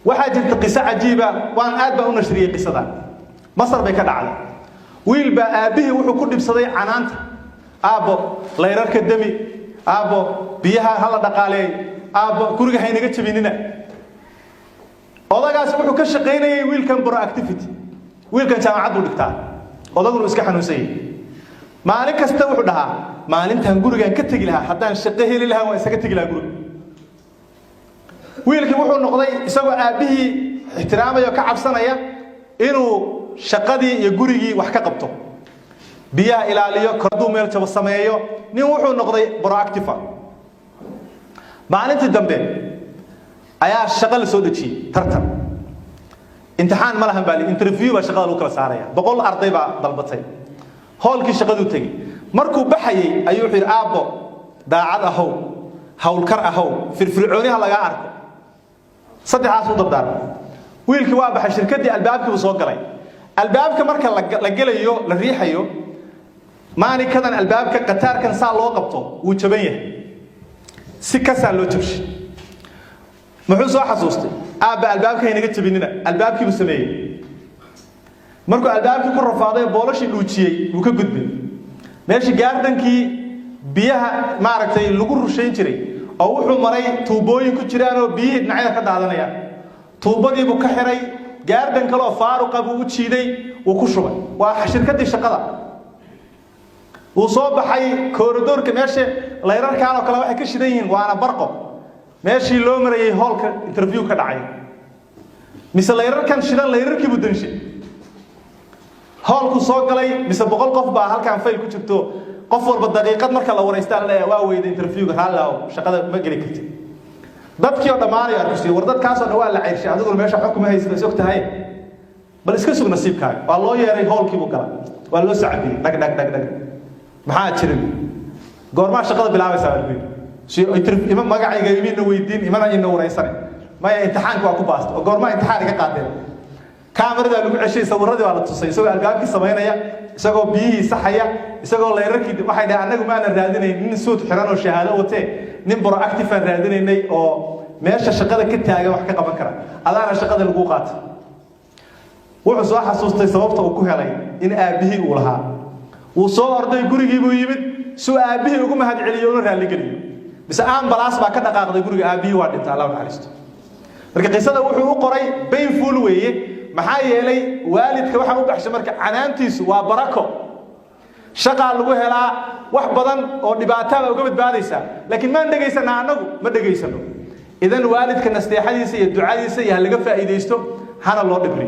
وحاجة قصة عجيبة وأن أدبا ونشري قصة مصر بك على ويل بأبيه وحو كل بصدي عنانت أبو لا يرك الدمي أبو بيها هلا دقالي أبو كورجا هينجا تبيننا الله قاس وحو كشقيني ويل كان برا أكتيفيتي ويل كان جامعة دولكتان الله قول إسكح نسي ما عليك استوحوا لها ما عليك هنقولك أن كتجي لها حتى نشقيه لها وإسكتجي لها قول ويل كان وحو النقطة يسوي أبيه احترامه يكعب سنة إنه شقدي يجوري وحكا قبته بيا إلى ليو كردو ميل تبى السمايو نيوحو النقطة برا أكتفا معناته الدمبين أيا الشغل سودتشي ترتب امتحان ملهم بالي انترفيو بشغل وكلا سارية بقول أرضي ضربتين هول كي شغل وتجي مركو بحي أيوحي أبو داعد أهو هول كر أهو في الفرعوني هلا يعرف صدق عاصو ضبدار ويلك وابح الشركة دي البابك وصوق علي البابك مركا لقليو للريحيو ماني كذا البابك قطار كان صار لو قبطه وجبيه سكه صار لو جبش محو سو حسوستي ابا البابك هينغا جبيننا البابك مسميه markuu albaabkii ku rafaaday boolashi dhuujiyay uu ka gudbay meeshii gaardankii biyaha maaragtay lagu rusheyn jiray oo wuxuu maray tuubooyin ku jiraan oo biyaha dhinacyada ka daadanaya tuubadii buu ka xiray gaardan kale oo faaruq ah buu u jiiday uu ku shubay waa shirkadii shaqada uu soo baxay kooridoorka meesha layrarkaan oo kale waxay ka shidan yihiin waana barqo meeshii loo marayay hallka interview ka dhacay mise layrarkan shidan layrarkii buu danshay hallku soo galay mise 100 qof baa halkaan fayl ku jirto qof walba daqiiqad marka la wareystaan la waa weyday interviewga halaw shaqada ma gali kartid dadkii oo dhamaanay arkay war dadkaas oo dhawaa la ciirshay adigu meesha xukuma haysta soo tahay bal iska sug nasiibkaaga waa loo yeeray hallkii buu galay waa loo sacbiyay dhag maxaa jiray goorma shaqada bilaabaysaa walbiin si interview magacayga imiina weydiin imana inoo wareysanay ma imtixaanku waa ku baasto oo goorma imtixaan iga qaadeen كاميرا لو عشي صورتي ولا تصي سوى الباب سمينيا isagoo biyihii saxaya isagoo leerarkii waxay dhahay anagu ma aan raadinay nin suud xiran oo shahaado watay nin proactive aan raadinaynay oo meesha shaqada ka taagan wax ka qaban kara adaana shaqada lagu qaato wuxuu soo xasuustay sababta uu ku helay in aabihii uu lahaa uu soo orday gurigii buu yimid soo aabihii ugu mahad celiyo oo raali geliyo bis aan balaas baa ka dhaqaaqday guriga aabihii waa dhintay Allah naxariisto marka qisada wuxuu u qoray painful weeye maxaa yeelay waalidka waxa uu baxshay marka canaantiisu waa barako shaqa lagu helaa wax badan oo dhibaatada uga badbaadaysa laakiin ma dhageysana anagu ma dhageysano idan waalidka nasteexadiisa iyo ducadiisa iyo laga faa'iideysto hana loo dhibri